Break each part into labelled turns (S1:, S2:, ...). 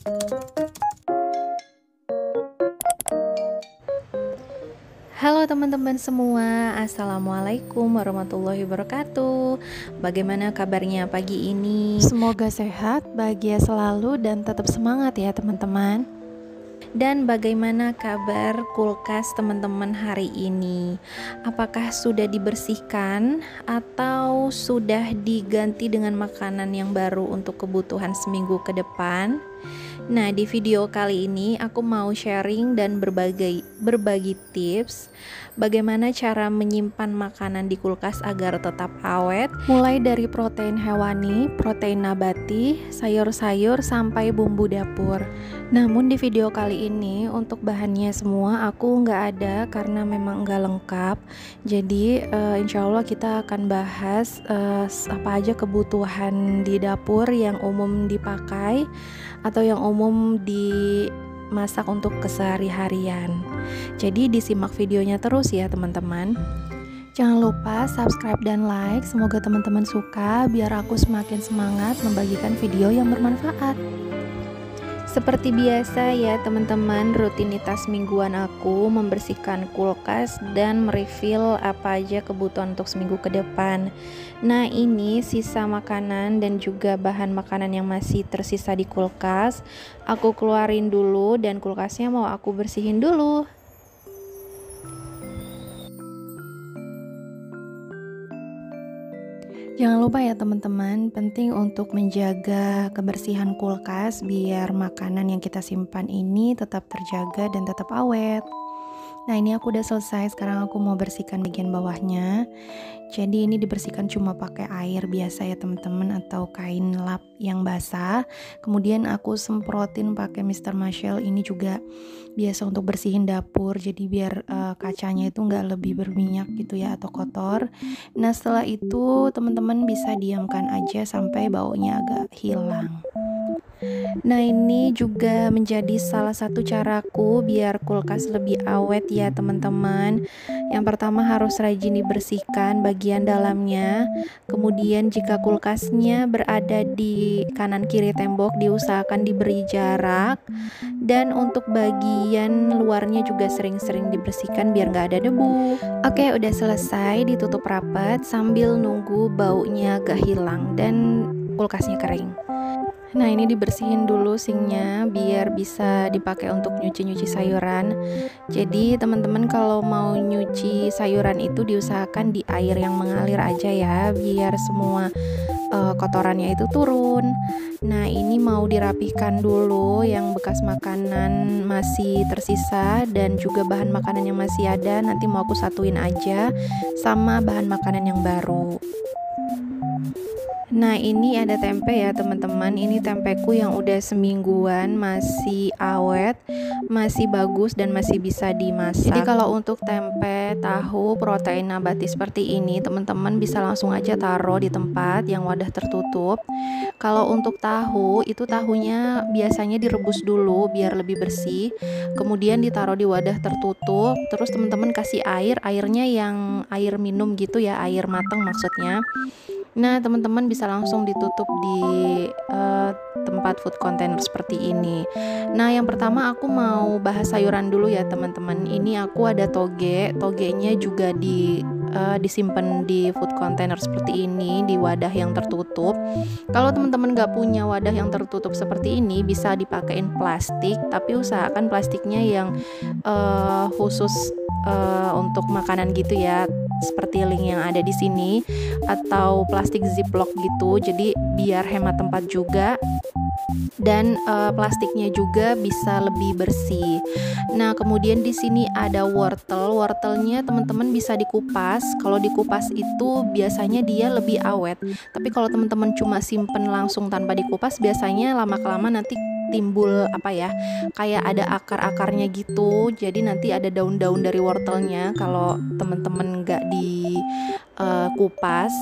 S1: Halo teman-teman semua, Assalamualaikum warahmatullahi wabarakatuh. Bagaimana kabarnya pagi ini?
S2: Semoga sehat, bahagia selalu, dan tetap semangat ya teman-teman.
S1: Dan bagaimana kabar kulkas teman-teman hari ini? Apakah sudah dibersihkan atau sudah diganti dengan makanan yang baru untuk kebutuhan seminggu ke depan? Nah, di video kali ini aku mau sharing dan berbagi tips bagaimana cara menyimpan makanan di kulkas agar tetap awet,
S2: Mulai dari protein hewani, protein nabati, sayur-sayur, sampai bumbu dapur. Namun di video kali ini untuk bahannya semua aku nggak ada karena memang nggak lengkap. Jadi insya Allah kita akan bahas apa aja kebutuhan di dapur yang umum dipakai atau yang umum dimasak untuk kesehari-harian. Jadi disimak videonya terus ya teman-teman. Jangan lupa subscribe dan like. Semoga teman-teman suka biar aku semakin semangat membagikan video yang bermanfaat.
S1: Seperti biasa ya teman-teman, rutinitas mingguan aku membersihkan kulkas dan merefill apa aja kebutuhan untuk seminggu ke depan. Nah, ini sisa makanan dan juga bahan makanan yang masih tersisa di kulkas. Aku keluarin dulu dan kulkasnya mau aku bersihin dulu.
S2: Jangan lupa ya teman-teman, penting untuk menjaga kebersihan kulkas biar makanan yang kita simpan ini tetap terjaga dan tetap awet. Nah, ini aku udah selesai, sekarang aku mau bersihkan bagian bawahnya. Jadi ini dibersihkan cuma pakai air biasa ya teman-teman, atau kain lap yang basah. Kemudian aku semprotin pakai Mr. Muscle, ini juga biasa untuk bersihin dapur, jadi biar kacanya itu nggak lebih berminyak gitu ya atau kotor. Nah, setelah itu teman-teman bisa diamkan aja sampai baunya agak hilang.
S1: Nah, ini juga menjadi salah satu caraku biar kulkas lebih awet ya teman-teman. Yang pertama harus rajin dibersihkan bagian dalamnya. Kemudian jika kulkasnya berada di kanan kiri tembok, diusahakan diberi jarak. Dan untuk bagian luarnya juga sering-sering dibersihkan biar nggak ada debu. Oke, udah selesai, ditutup rapat sambil nunggu baunya agak hilang dan kulkasnya kering.
S2: Nah, ini dibersihin dulu sinknya biar bisa dipakai untuk nyuci-nyuci sayuran.
S1: Jadi teman-teman kalau mau nyuci sayuran itu diusahakan di air yang mengalir aja ya, biar semua kotorannya itu turun. Nah, ini mau dirapihkan dulu yang bekas makanan masih tersisa dan juga bahan makanan yang masih ada, nanti mau aku satuin aja sama bahan makanan yang baru. Nah, ini ada tempe ya teman-teman. Ini tempeku yang udah semingguan, masih awet, masih bagus dan masih bisa dimasak. Jadi kalau untuk tempe, tahu, protein nabati seperti ini, teman-teman bisa langsung aja taruh di tempat yang wadah tertutup. Kalau untuk tahu, itu tahunya biasanya direbus dulu biar lebih bersih. Kemudian ditaruh di wadah tertutup. Terus teman-teman kasih airnya yang air minum gitu ya, air matang maksudnya. Nah, teman-teman bisa langsung ditutup di tempat food container seperti ini. Nah, yang pertama aku mau bahas sayuran dulu ya teman-teman. Ini aku ada togenya juga disimpan di food container seperti ini, di wadah yang tertutup. Kalau teman-teman gak punya wadah yang tertutup seperti ini, bisa dipakein plastik, tapi usahakan plastiknya yang khusus untuk makanan gitu ya, seperti link yang ada di sini, atau plastik ziplock gitu. Jadi biar hemat tempat juga dan plastiknya juga bisa lebih bersih. Nah, kemudian di sini ada wortelnya teman-teman bisa dikupas. Kalau dikupas itu biasanya dia lebih awet. Tapi kalau teman-teman cuma simpen langsung tanpa dikupas, biasanya lama-kelamaan nanti timbul kayak ada akar-akarnya gitu. Jadi nanti ada daun-daun dari wortelnya kalau teman-teman nggak dikupas.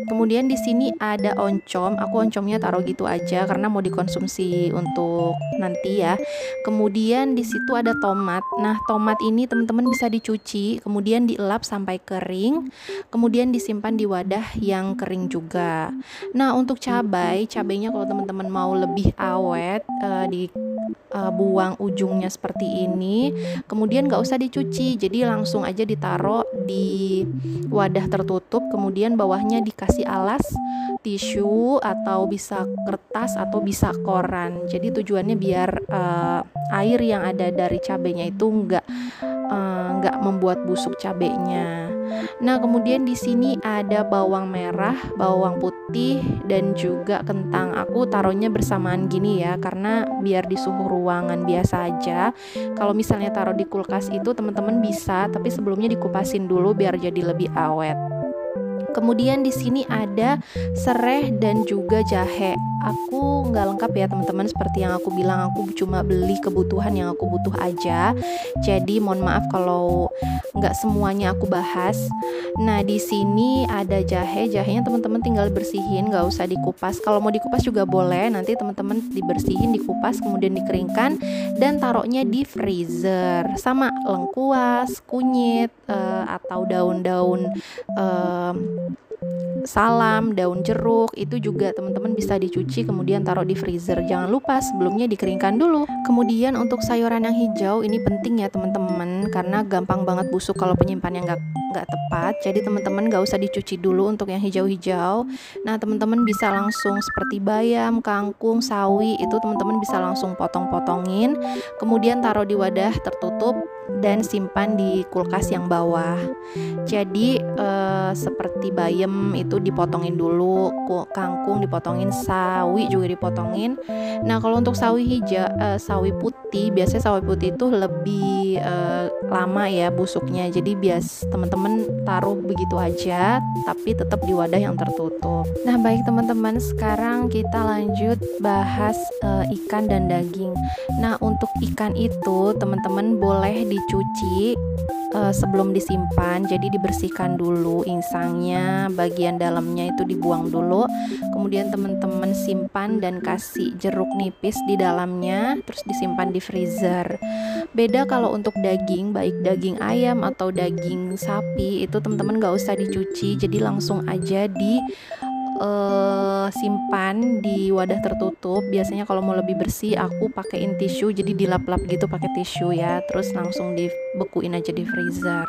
S1: Kemudian di sini ada oncom, aku oncomnya taruh gitu aja karena mau dikonsumsi untuk nanti ya. Kemudian di situ ada tomat. Nah, tomat ini teman-teman bisa dicuci, kemudian dielap sampai kering, kemudian disimpan di wadah yang kering juga. Nah, untuk cabainya kalau teman-teman mau lebih awet, buang ujungnya seperti ini, kemudian gak usah dicuci, jadi langsung aja ditaruh di wadah tertutup, kemudian bawahnya dikasih alas tisu atau bisa kertas atau bisa koran. Jadi tujuannya biar air yang ada dari cabenya itu nggak membuat busuk cabenya. Nah, kemudian di sini ada bawang merah, bawang putih, dan juga kentang. Aku taruhnya bersamaan gini ya, karena biar di suhu ruangan biasa aja. Kalau misalnya taruh di kulkas itu teman-teman bisa, tapi sebelumnya dikupasin dulu biar jadi lebih awet. Kemudian di sini ada sereh dan juga jahe. Aku nggak lengkap ya teman-teman, seperti yang aku bilang, aku cuma beli kebutuhan yang aku butuh aja. Jadi mohon maaf kalau nggak semuanya aku bahas. Nah, di sini ada jahenya teman-teman tinggal bersihin, nggak usah dikupas. Kalau mau dikupas juga boleh, nanti teman-teman dibersihin, dikupas, kemudian dikeringkan dan taruhnya di freezer. Sama lengkuas, kunyit, atau daun-daun salam, daun jeruk, itu juga teman-teman bisa dicuci kemudian taruh di freezer. Jangan lupa sebelumnya dikeringkan dulu. Kemudian untuk sayuran yang hijau ini penting ya teman-teman, karena gampang banget busuk kalau penyimpanannya nggak tepat. Jadi teman-teman nggak usah dicuci dulu untuk yang hijau-hijau. Nah, teman-teman bisa langsung seperti bayam, kangkung, sawi, itu teman-teman bisa langsung potong-potongin, kemudian taruh di wadah tertutup dan simpan di kulkas yang bawah. Jadi seperti bayam itu dipotongin dulu, kangkung dipotongin, sawi juga dipotongin. Nah, kalau untuk sawi hijau, sawi putih, biasanya sawi putih itu lebih lama ya busuknya. Jadi teman-teman taruh begitu aja, tapi tetap di wadah yang tertutup. Nah, baik teman-teman, sekarang kita lanjut bahas ikan dan daging. Nah, untuk ikan itu teman-teman boleh dicuci sebelum disimpan, jadi dibersihkan dulu insangnya, bagian dalamnya itu dibuang dulu, kemudian teman-teman simpan dan kasih jeruk nipis di dalamnya, terus disimpan di freezer. Beda kalau untuk daging, baik daging ayam atau daging sapi, itu teman-teman gak usah dicuci, jadi langsung aja simpan di wadah tertutup. Biasanya kalau mau lebih bersih aku pakein tisu, jadi dilap-lap gitu pakai tisu ya, terus langsung dibekuin aja di freezer.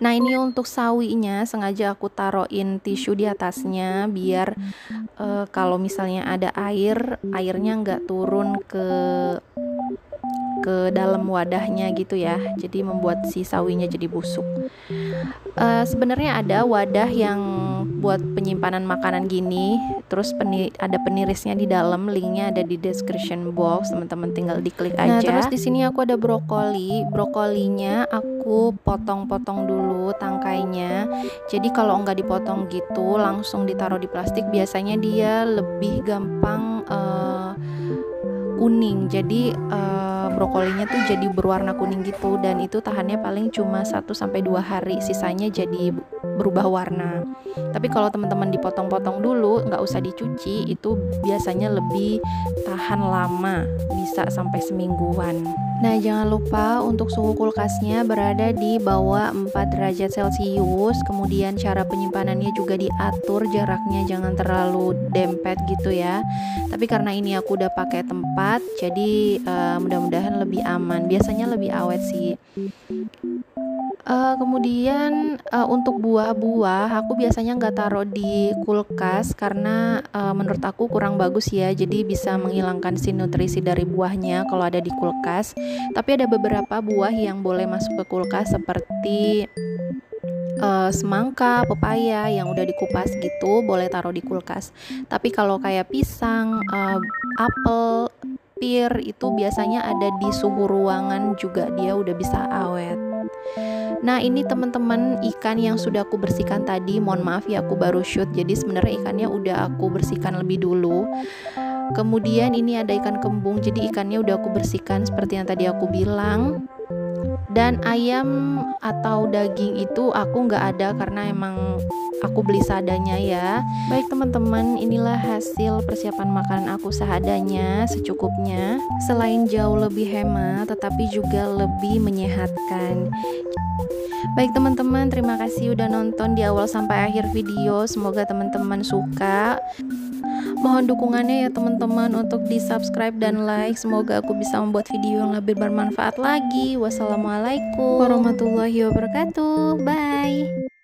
S1: Nah, ini untuk sawinya sengaja aku taruhin tisu di atasnya biar kalau misalnya ada airnya nggak turun ke dalam wadahnya gitu ya, jadi membuat si sawinya jadi busuk. Sebenarnya ada wadah yang buat penyimpanan makanan gini, terus ada penirisnya di dalam, linknya ada di description box, teman-teman tinggal diklik aja. Nah, terus di sini aku ada brokolinya aku potong-potong dulu tangkainya. Jadi kalau nggak dipotong gitu langsung ditaruh di plastik, biasanya dia lebih gampang kuning. Jadi brokolinya tuh jadi berwarna kuning gitu, dan itu tahannya paling cuma 1-2 hari, sisanya jadi berubah warna. Tapi kalau teman-teman dipotong-potong dulu, nggak usah dicuci, itu biasanya lebih tahan lama, bisa sampai semingguan. Nah, jangan lupa untuk suhu kulkasnya berada di bawah 4 derajat Celcius. Kemudian cara penyimpanannya juga diatur, jaraknya jangan terlalu dempet gitu ya. Tapi karena ini aku udah pakai tempat, jadi mudah-mudahan lebih aman. Biasanya lebih awet sih. Kemudian untuk buah-buah aku biasanya nggak taruh di kulkas karena menurut aku kurang bagus ya, jadi bisa menghilangkan si nutrisi dari buahnya kalau ada di kulkas. Tapi ada beberapa buah yang boleh masuk ke kulkas seperti semangka, pepaya yang udah dikupas gitu boleh taruh di kulkas. Tapi kalau kayak pisang, apel, pir itu biasanya ada di suhu ruangan juga, dia udah bisa awet. Nah, ini teman-teman ikan yang sudah aku bersihkan tadi. Mohon maaf ya aku baru shoot, jadi sebenarnya ikannya udah aku bersihkan lebih dulu. Kemudian ini ada ikan kembung, jadi ikannya udah aku bersihkan seperti yang tadi aku bilang. Dan ayam atau daging itu aku nggak ada karena emang aku beli seadanya ya. Baik teman-teman, inilah hasil persiapan makanan aku seadanya, secukupnya. Selain jauh lebih hemat, tetapi juga lebih menyehatkan. Baik teman-teman, terima kasih udah nonton di awal sampai akhir video. Semoga teman-teman suka. Mohon dukungannya ya teman-teman untuk di subscribe dan like. Semoga aku bisa membuat video yang lebih bermanfaat lagi. Wassalamualaikum warahmatullahi wabarakatuh. Bye.